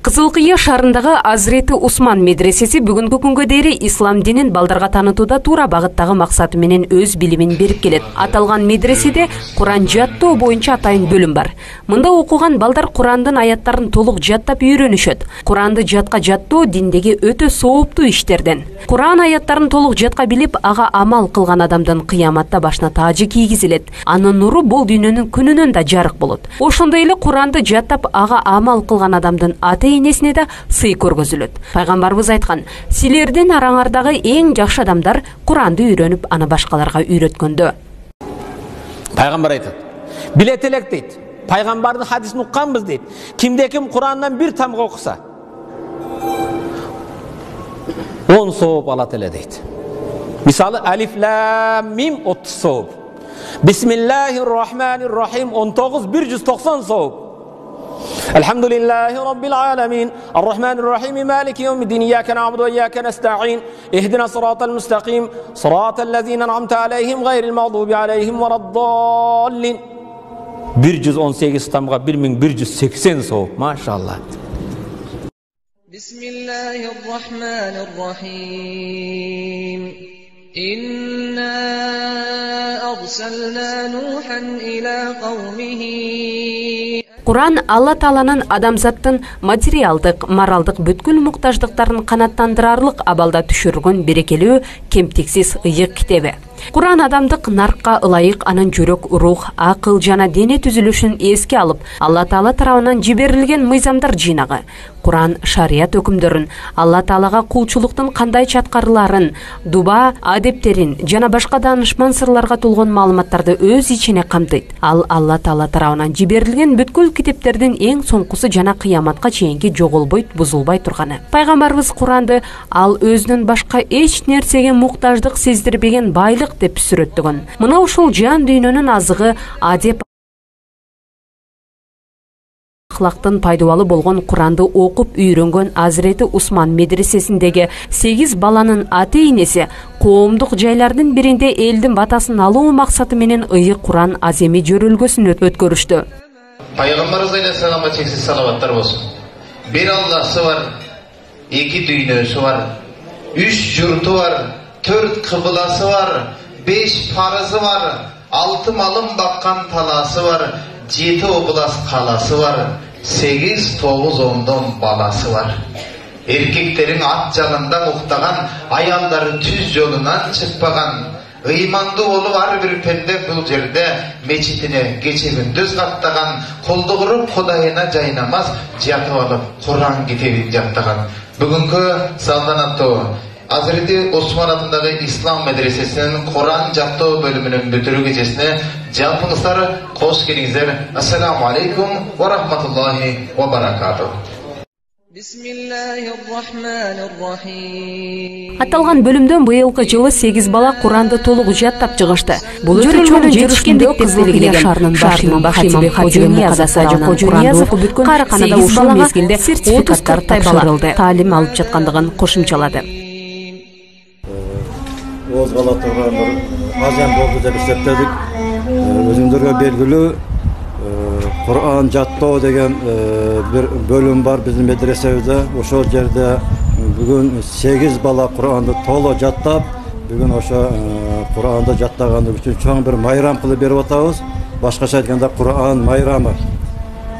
Кызылкыя шаарындагы Азирети Усман медресеси бүгүнкү күнгө дейин ислам динин балдарга таанытууда туура багыттагы максаты менен өз билимин берип келет. Аталган медреседе Куран жаттоо боюнча атайын бөлүм бар. Мында окуган балдар Курандын аяттарын толук жаттап үйрөнүшөт. Куранды жатка жаттоо диндеги өтө сооптуу иштерден. Куран аяттарын толук жатка билип, ага амал кылган адамдын кыяматта башына таажы кийгизилет. Анын нуру бул дүйнөнүн күнүнөн да жарык болот. Ошондой эле Куранды жаттап, ага амал кылган адамдын энесине да сый көргөзүлөт. Пайгамбарыбыз айткан: "Силердин араңардагы эң жакшы адамдар Куранды үйрөнүп, аны башкаларга үйрөткөндө." Пайгамбар айтат: "Билет элек" дейт. Пайгамбардын хадисин укканбыз дейт. Кимде ким Курандан бир тамга окуса, 10 сооп алат эле дейт. Мисалы алиф лам мим 30 сооп. Бисмиллахир-рахманир-рахим 19 190 сооп. Elhamdülillahi Rabbil alemin. Ar-Rahmanir-Rahim. Maliki yevmiddin. İyyâke na'budu ve iyyâke nesta'in. İhdina sıratal müstakim. Sıratallezîne en'amte aleyhim gayril mağdubi aleyhim veleddallin. 118 tamga 1180 soğuk. Maşallah. Bismillahirrahmanirrahim. İnna arsalna Nuhan ila kavmihi. Куран Алла Тааланын адамзаттын материалдык, моралдык бүткүл муктаждыктарын канаттандырарлык абалда түшүргөн берекелүү, кемтиксиз ыйык китеби. Куран адамдык наркка ылайык анын жүрөк, рух, акыл жана дене түзүлүшүн эске алып, Алла Таала тарабынан жиберилген мыйзамдар жыйнагы. Куран шарият өкүмдөрүн, Алла Таалага кулчулуктун кандай чаткарыларын, дуба адептерин жана башка даанышман сырларга толгон маалыматтарды өз ичине камтыйт. Ал Алла Таала тарабынан жиберилген бүткүл китептердин эң соңкусу жана кыяматка чейинки жоголбойт, бузулбай турганы. Пайгамбарыбыз Куранды ал өзүнүн башка эч нерсеге муктаждык сездирбеген байлык деп сүрөттөгөн. Мына ушул жан дүйнөнүн азыгы адеп ахлактын пайдалуу болгон Куранды окуп үйрөнгөн Азирети Усман медресесиндеги 8 баланын ата-энеси коомдук жайлардын биринде элдин батасын алуу максаты менен ыйык Куран аземи жөрөлгөсүн өткөрүштү. Пайгамбарыбыз алейхиссаламга чексиз салаваттар болсун. Bir Allah'sı var, 2 dünyası var, 3 yurtu var, 4 kıblası var, 5 parası var, 6 malın bakkan talası var, 7 oblast kalası var, 8-9 ondan balası var. Erkeklerin at canından muhtagan, ayalları tüz yolundan çıkpagan, İmandı olu var bir pende bu yerde meçitine geçe gündüz kattagan, koldu kurup Kudayına caynamaz, cihatı alıp Kur'an kitebini jattagan. Bugünkü saltanatı Hazreti Osman adındaki İslam Medresesi'nin Kur'an jattoo bölümünün bütürü gecesine cevapınızlar hoş geldinizler. Esselamu Aleyküm ve Rahmetullahi ve Berekatuhu. Аталган бөлүмдөн быйылкы жылы 8 бала Куранды толук жаттап чыгышты. Бул жөрөлгөнү жетишкендик деп белгилеген шаарынын баш имам Хожуниязов бүткөн Караканада ушул мезгилде сертификаттар тапшырылды. Таалим алып жаткандыгын кошумчалады. Озгала турган бир азан болду деп эсептедик. Өзүңдөргө белгилүү Kur'an jattoo деген bir bölüm var bizim medresede. Oşo yerde bugün 8 bala Kur'an'da tolo jattap, bugün oşo Kur'an'da jattaganlık üçün çoğun bir mayram kılıp berip atабыз. Başkaça aytkanda Kur'an mayramı.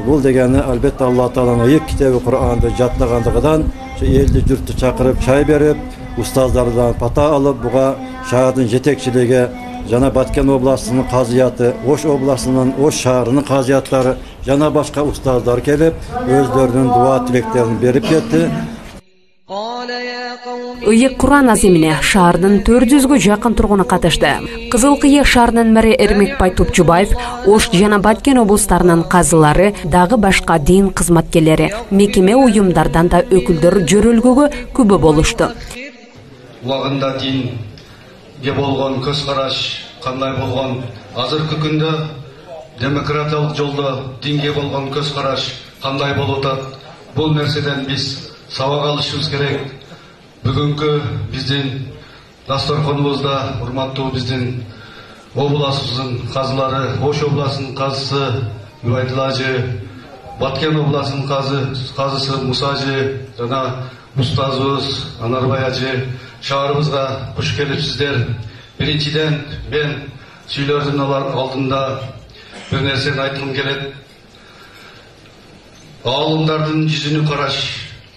Bul degeni albatta Allah Taala'nın ayık kitabı Kur'an'da jattagandыгыдан eldi jurttu çakırıp çay berip, ustazlardan pata alıp buga şahadın jetekçiligi Jana Batken oblastının qaziyatı, Oş oblastının Oş şaharının qaziyatları, jana başka ustazlar kelip, özlerinin dua tileklerini berip ketdi. Ыйык Куран аземине шаардын 400гө жакын тургуну катышты. Кызылкыя шаарынын мэри Эрмекбай Топчубаев, Ош жана Баткен облустарынын казылары, дагы башка дин кызматкерлери, мекеме уюмдардан да өкүлдөр жөрөлгөгө күбө болушту. Убагында dinge bolgon көз караш кандай болгон азыркы күндө демократиялык жолдо dinge болгон көз караш кандай болуп атат бул нерседен биз сабак алышыбыз керек. Бүгүнкү биздин дасторконубузда урматтуу биздин областыбыздын казылары, Ош областынын казысы Үбайдылла ажы Баткен обласының қазысы Мусажи, жана ұстазыбыз Анарбай ажы, шаарыбызга куш келипсиздер. Биринчиден мен сүйлөрдүн алдында bir nerseni aytқым келет. Алымдардын жүзүнү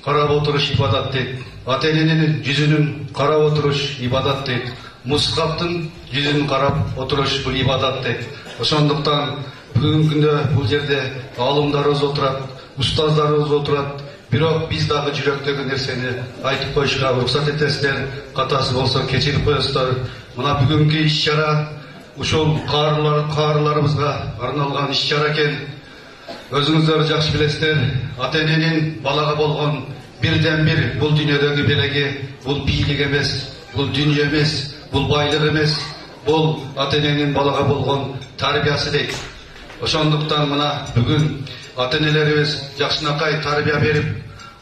карап отуруш ибадат дейт. Ата-эненин жүзүнүн карап отуруш ибадат дейт. Мускаптын жүзүнүн карап отуруш бул ибадат дейт. Ошондуктан бүгүнкү күндө бул жерде алымдарыбыз отурат, устаздарыбыз отурат. Бирок биз дагы жүрөктөгү нерсени айтып коюшка уруксат этесиздер. Катасы болсо кечирип коесуздар. Мына бүгүнкү иш-чара ушул каарыларыбызга арналган иш-чара экен. Өзүңүздөр жакшы билесиздер, ата-эненин балага болгон бирден бир бул дүйнөдөгү белеги, бул бийлик эмес, бул дүйнө эмес, бул байлык эмес, бул ата-эненин балага болгон тарбиясы дейт. Ошондуктан мына бүгүн ата-энелерибиз жакшынакай тарбия берип,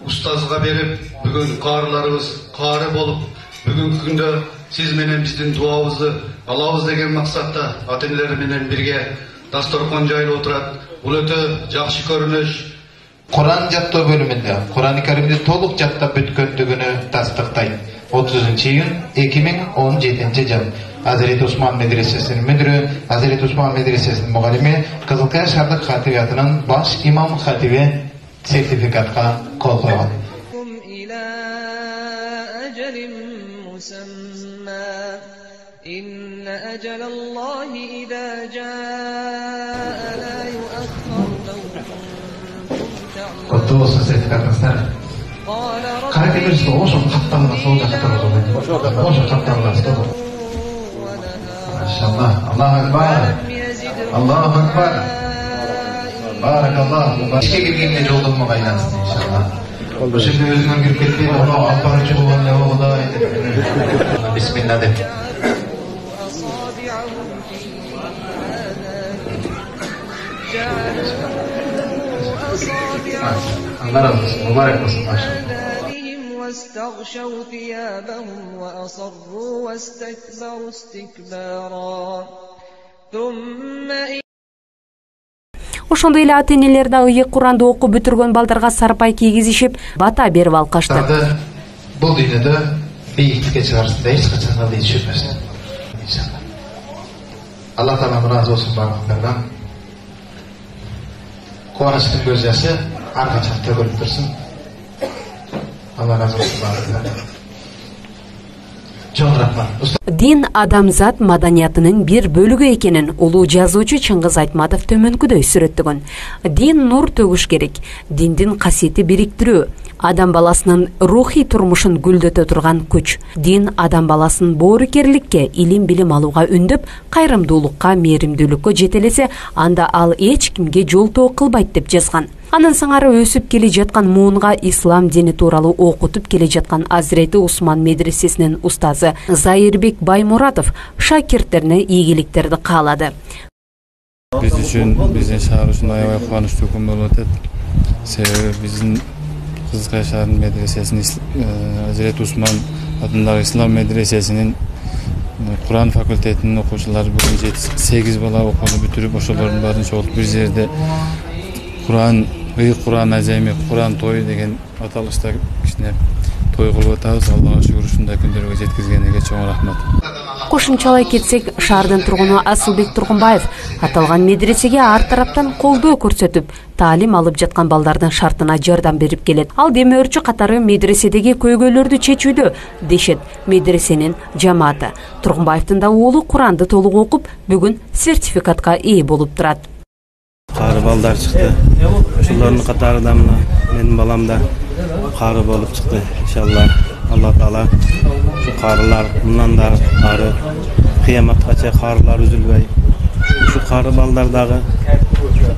устазга берип, бүгүн каарыларыбыз каары болуп, бүгүнкү күндө сиз менен биздин дуабызды алабыз деген максатта ата-энелер менен бирге дасторкон жайылып отурат. Бул өтө жакшы көрүнүш. Kur'an jаттоо bölümünde Kur'an-ı Kerim'de толук жаттап бүткөндүгүнү тастыктайт. 30-iyun 2017 жыл. Hazreti Osman Medresesi'nin müdürü, Hazreti Osman Medresesi'nin muallimi, Kızılkaya Şardık Hatibiyatının baş imam hatibi sertifikatka kol koygan. إن أجل الله إذا جاء لا يؤخر لو كنتم تعلمون. Kutlu olsun sertifikatınızlar. Karakterimiz de olsun kaptanla soğuda kaptanla olsun kaptanla soğuda. Maşallah. Allahu Ekber. Allahu Ekber. Barakallah. İşe girdiğinde yoldan mı kaynansın inşallah. Bu şimdi özünden girip etmeyin. Onu alparıcı olan ne oldu? Bismillah de. Allah razı olsun. Mübarek olsun maşallah. واستغشوا ثيابهم وأصروا واستكبروا استكبارا ثم Ошондой эле ата-энелер да ыйык Куранды окуп бүтүргөн балдарга сарпай кийгизишип, бата берип алкашты. Бул дүйнөдө бийиктикке чыгарсын да эч качан алды түшүрмөсүн. Иншалла. Аллах Таалам разы болсун бардыктардан. Кубанычтын көз жашы ар качан төгүлүп турсун. Allah razı olsun bardыктардан. Çok rahmat. Din адамзат маданиятынын бир бөлүгү экенин улуу жазуучу Чыңгыз Айтматов төмөнкүдөй сүрөттөгөн. Дин нур төгүш керек. Диндин касиети бириктирүү, адам баласынын рухий турмушун гүлдөтө турган күч. Дин адам баласын боорукерликке, илим билим алууга үндөп, кайрымдуулукка, мээримдүүлүккө жетелесе, анда ал эч кимге жолтоо кылбайт деп жазган. Анын сыңары өсүп келе жаткан муунга ислам дини тууралуу окутуп келе жаткан Азирети Усман медресесинин устазы Зайырбек Баймуратов шакирттерине ийгиликтерди каалады. Биз үчүн, биздин шаар үчүн аябай кубанычтуу күн болуп атат. Себеби биздин Кызылкая шаарынын медресесинин Азирети Усман атындагы ислам медресесинин Kur'an факультетинин окуучулары бүгүн 8 бала окууну бүтүрүп, ошолордун баарын чогултуп бир жерде Kur'an azami, Kur'an toyu деген аталышта кичине той кылып атабыз. Аллага шүгүр ушундай күндөргө жеткизгениге чоң рахмат. Кошумчалай кетсек, шаардын тургуну Асылбек Тургунбаев аталган медресеге ар тараптан колдоо көрсөтүп, таалим алып жаткан балдардын шартына жардам берип келет. Ал демөөрчү катары медреседеги көйгөйлөрдү чечүүдө дешет медресенин жамааты. Тургунбаевдин да уулу Куранды толук окуп, бүгүн сертификатка ээ болуп турат. Кары балдар чыкты. Ошолордун катарында мына менин балам да кары болуп чыкты. Иншалла Алла Таала şu karılar bundan da karı kıyamatgacha karılar üzülbey. Şu karı baldardagı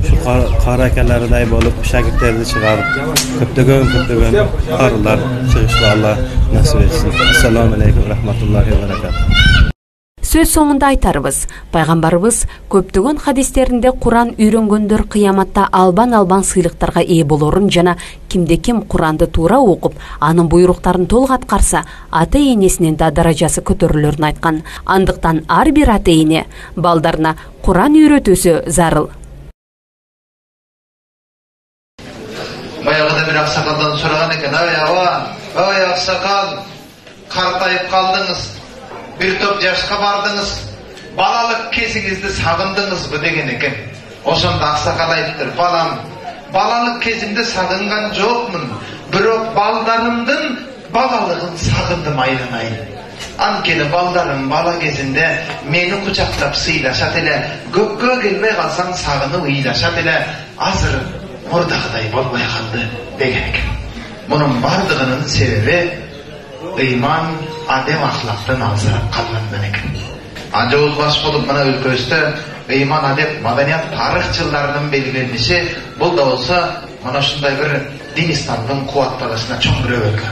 şu karı akalariday bolup şagirtlerdi çıkarıp köptөгөн karılar çıkıştı. Allah nasip etsin. Assalamu aleykum rahmatullahi ve berekatuhu. Сөз соңунда айтарбыз, пайгамбарыбыз көптөгөн хадистеринде Куран үйрөнгөндөр кыяматта албан сыйлыктарга ээ болорун жана кимде ким Куранды туура окуп, анын буйруктарын толук аткарса, ата-энесинин да даражасы көтөрүлөрүн айткан. Андыктан ар бир ата-эне балдарына Куран үйрөтүүсү зарыл. Anda bir aksakaldan soragan eken, "Ay aksakal, kartayıp kaldınız. Bir top yaşka bardınız. Balalık kezingizdi sagındınız mı?" degen eken. Oşonda aksakal ayıptır. "Balam, balalık kezimde sagıngan jokmun. Birok baldarımdın balalığın sagındım aylanayın. Ankeni baldarım bala kezinde meni kucaklap sıylaşat ele, gökkö gelmey kalsang sagını ıylaşat ele, azır mordağıday bolmay kaldı" degen eken. Bunun bardığının sebebi iman, adem ahlaktan alzırap kallandan eken. Anca uzbaş bolup mana ülköste iman, adep, madaniyat tarihçılarının belirlenmesi, bu da olsa mana şunday bir din İslam'ın kuvatlarısına çok bir öğütler.